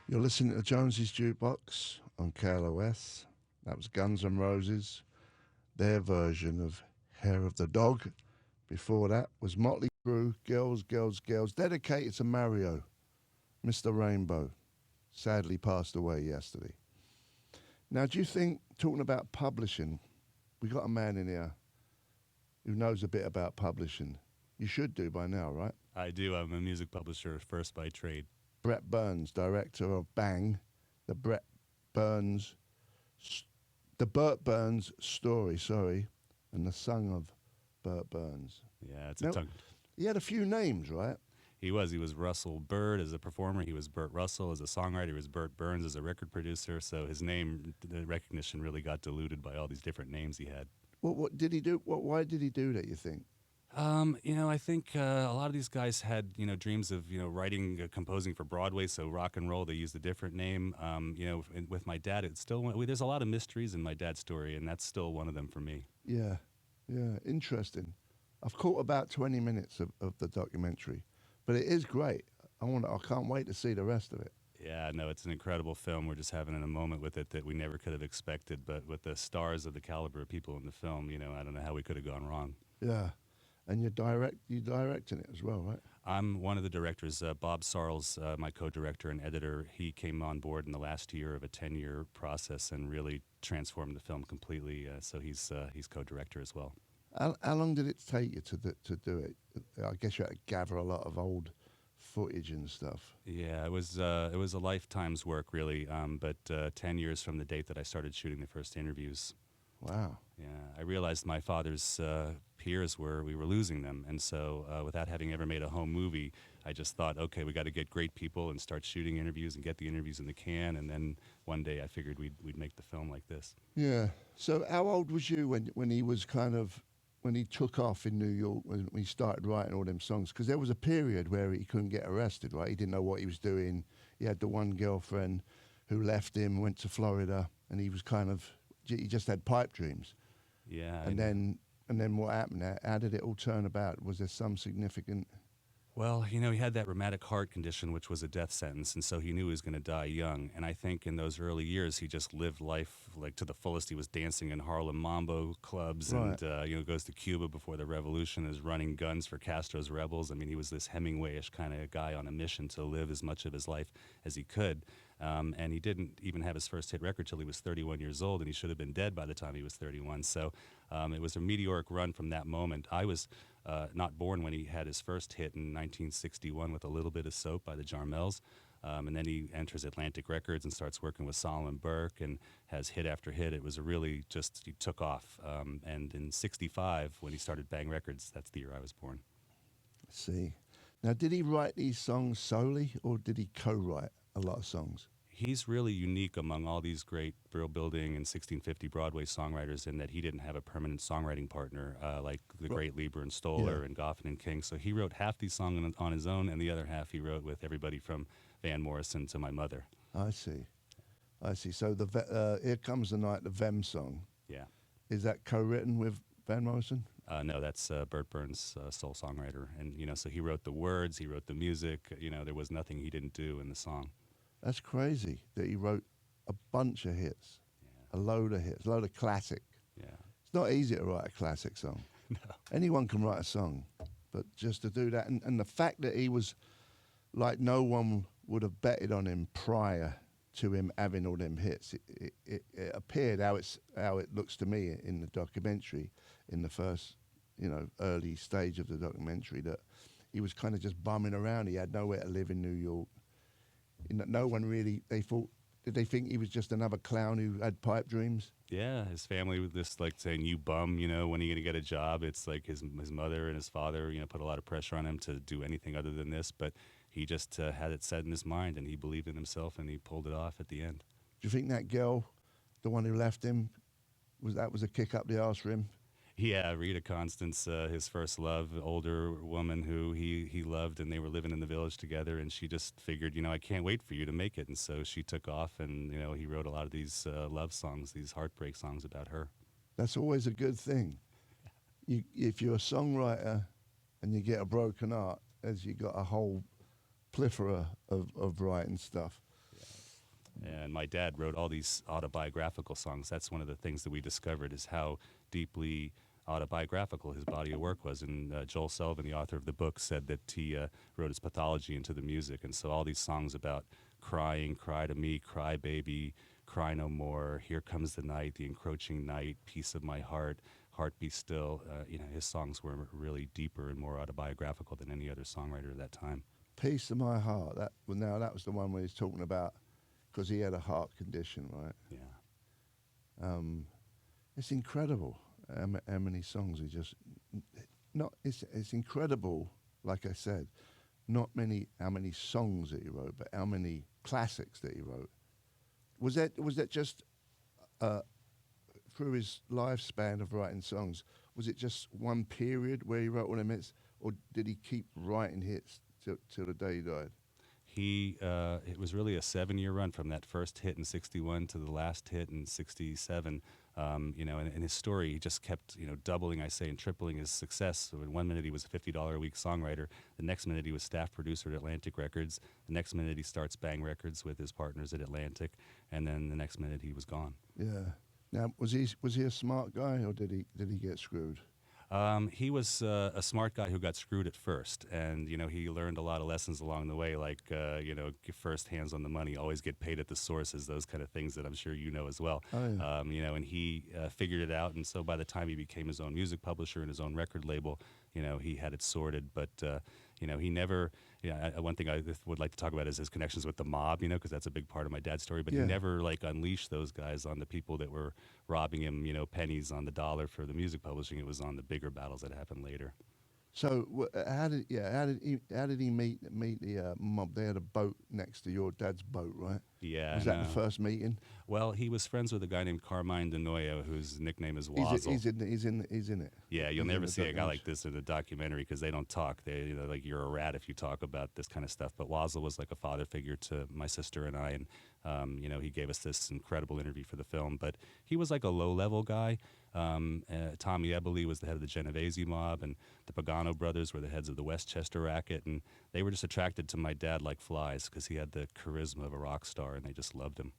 You're listening to Jonesy's Jukebox on KLOS. That was Guns N' Roses, their version of Hair of the Dog. Before that was Motley Crue, Girls, Girls, Girls, dedicated to Mario, Mr. Rainbow. Sadly passed away yesterday. Now, do you think, talking about publishing, we got a man in here who knows a bit about publishing. You should do by now, right? I do. I'm a music publisher first by trade. Bert Berns, director of Bang, the Bret Berns, the Bert Berns story, sorry, and the song of Bert Berns. Yeah, it's a Now, tongue. he had a few names, right? He was. He was Russell Bird as a performer. He was Bert Russell as a songwriter. He was Bert Berns as a record producer. So his name, the recognition really got diluted by all these different names he had. What did he do? Why did he do that, you think? I think a lot of these guys had, dreams of, writing, composing for Broadway. So rock and roll, they used a different name. And with my dad, it's still, there's a lot of mysteries in my dad's story, and that's still one of them for me. Yeah, yeah, interesting. I've caught about 20 minutes of the documentary, but it is great. I can't wait to see the rest of it. Yeah, no, it's an incredible film. We're just having a moment with it that we never could have expected. But with the stars of the caliber of people in the film, I don't know how we could have gone wrong. Yeah, and you directing it as well, right? I'm one of the directors. Bob Sarles, my co-director and editor, he came on board in the last year of a 10-year process and really transformed the film completely. So he's co-director as well. How long did it take you to do it? I guess you had to gather a lot of old footage and stuff. Yeah, it was a lifetime's work, really. But 10 years from the date that I started shooting the first interviews. Wow. Yeah, I realized my father's peers we were losing them, and so without having ever made a home movie, I just thought, okay, we got to get great people and start shooting interviews and get the interviews in the can, and then one day I figured we'd make the film like this. Yeah. So how old was you when he was when he took off in New York when he started writing all them songs? Because there was a period where he couldn't get arrested, right? He didn't know what he was doing. He had the one girlfriend who left him, went to Florida, and he was he just had pipe dreams. Yeah, And then what happened? How did it all turn about? Was there some significant? well, he had that rheumatic heart condition, which was a death sentence, and so he knew he was going to die young. And I think in those early years, he just lived life like to the fullest. He was dancing in Harlem Mambo clubs, Right. and goes to Cuba before the revolution, is running guns for Castro's rebels. I mean, he was this Hemingway-ish kind of guy on a mission to live as much of his life as he could. And he didn't even have his first hit record till he was 31 years old, and he should have been dead by the time he was 31. So it was a meteoric run from that moment. I was not born when he had his first hit in 1961 with A Little Bit of Soap by the Jarmels. And then he enters Atlantic Records and starts working with Solomon Burke and has hit after hit. It was he took off. And in 65, when he started Bang Records, that's the year I was born. I see. Now, did he write these songs solely, or did he co-write a lot of songs? He's really unique among all these great Brill Building and 1650 Broadway songwriters in that he didn't have a permanent songwriting partner like the great Lieber and Stoller and Goffin and King. So he wrote half these songs on his own, and the other half he wrote with everybody from Van Morrison to my mother. I see. I see. So Here Comes the Night, the Vem song, Yeah. is that co-written with Van Morrison? No, that's Bert Berns, sole songwriter. And, so he wrote the words, he wrote the music. There was nothing he didn't do in the song. That's crazy that he wrote a bunch of hits, Yeah. a load of hits, a load of classic. Yeah. It's not easy to write a classic song. No. Anyone can write a song, but just to do that, and the fact that he was like no one would have betted on him prior to him having all them hits. It appeared how it looks to me in the documentary, in the first early stage of the documentary, that he was kind of just bumming around. He had nowhere to live in New York. No one really. Did they think he was just another clown who had pipe dreams? Yeah, his family was just like saying, "You bum, when are you gonna get a job?" It's like his mother and his father, put a lot of pressure on him to do anything other than this. But he just had it set in his mind, and he believed in himself, and he pulled it off at the end. Do you think that girl, the one who left him, was a kick up the arse for him? Yeah, Rita Constance, his first love, older woman who he loved, and they were living in the village together. And she just figured, I can't wait for you to make it. And so she took off, and he wrote a lot of these love songs, these heartbreak songs about her. That's always a good thing. If you're a songwriter and you get a broken heart, as you got a whole plethora of writing stuff. And my dad wrote all these autobiographical songs. That's one of the things that we discovered, is how deeply autobiographical his body of work was. And Joel Sullivan, the author of the book, said that he wrote his pathology into the music. And so all these songs about crying, Cry to Me, Cry Baby, Cry No More, Here Comes the Night, The Encroaching Night, Piece of My Heart, Heart Be Still, his songs were really deeper and more autobiographical than any other songwriter at that time. Piece of My Heart. That was the one where he's talking about, because he had a heart condition, right? Yeah. It's incredible how many songs he just it's incredible. Like I said, not how many songs that he wrote, but how many classics that he wrote. Was that just through his lifespan of writing songs? Was it just one period where he wrote all them hits, or did he keep writing hits till the day he died? It was really a 7-year run from that first hit in '61 to the last hit in '67. And in his story, he just kept, doubling, and tripling his success. So in one minute, he was a $50 a week songwriter. The next minute, he was staff producer at Atlantic Records. The next minute, he starts Bang Records with his partners at Atlantic. And then the next minute, he was gone. Yeah. Now, was he a smart guy, or did he get screwed? He was a smart guy who got screwed at first, and he learned a lot of lessons along the way, like get first hands on the money, always get paid at the sources, those kind of things that I'm sure you know as well. Oh, yeah. And he figured it out, and so by the time he became his own music publisher and his own record label, he had it sorted. But he never. One thing I would like to talk about is his connections with the mob, because that's a big part of my dad's story. But Yeah. he never unleashed those guys on the people that were robbing him, pennies on the dollar for the music publishing. It was on the bigger battles that happened later. So how did he meet the mob? They had a boat next to your dad's boat, right? Yeah. Was that the first meeting? Well, he was friends with a guy named Carmine DeNoia, whose nickname is Wazzle. He's in it. Yeah, you'll He's never in see a guy documentary. like this in a documentary because they don't talk. They, like you're a rat if you talk about this kind of stuff. But Wazzle was like a father figure to my sister and I, and he gave us this incredible interview for the film. But he was like a low-level guy. Tommy Eberle was the head of the Genovese mob, and the Pagano brothers were the heads of the Westchester racket, and they were just attracted to my dad like flies because he had the charisma of a rock star, and they just loved him.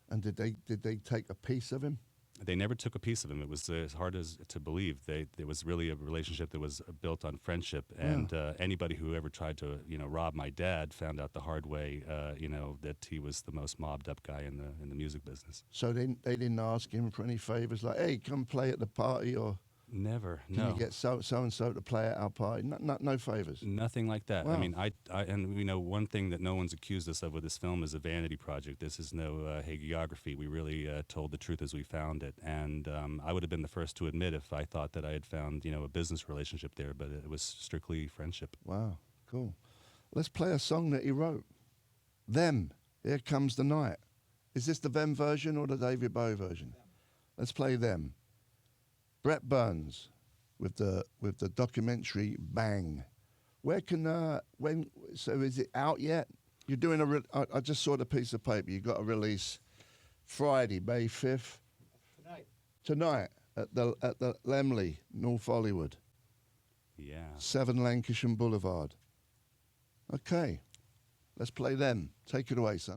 And did they take a piece of him? They never took a piece of him. It was as hard as to believe. It was really a relationship that was built on friendship. And anybody who ever tried to, rob my dad found out the hard way, that he was the most mobbed up guy in the music business. So they didn't ask him for any favors, like, hey, come play at the party, or Never. can No. you get so and so to play at our party? No favors. Nothing like that. Wow. I mean, one thing that no one's accused us of with this film is a vanity project. This is no hagiography. We really told the truth as we found it. And I would have been the first to admit if I thought that I had found, a business relationship there, but it was strictly friendship. Wow, cool. Let's play a song that he wrote. Them, Here Comes the Night. Is this the Them version or the David Bowie version? Let's play Them. Bert Berns with the documentary Bang. Where can so is it out yet? You're doing I just saw the piece of paper. You got a release Friday, May 5th. Tonight at the Lemley, North Hollywood. Yeah. 7 Lancashire Boulevard. Okay. Let's play Them. Take it away, son.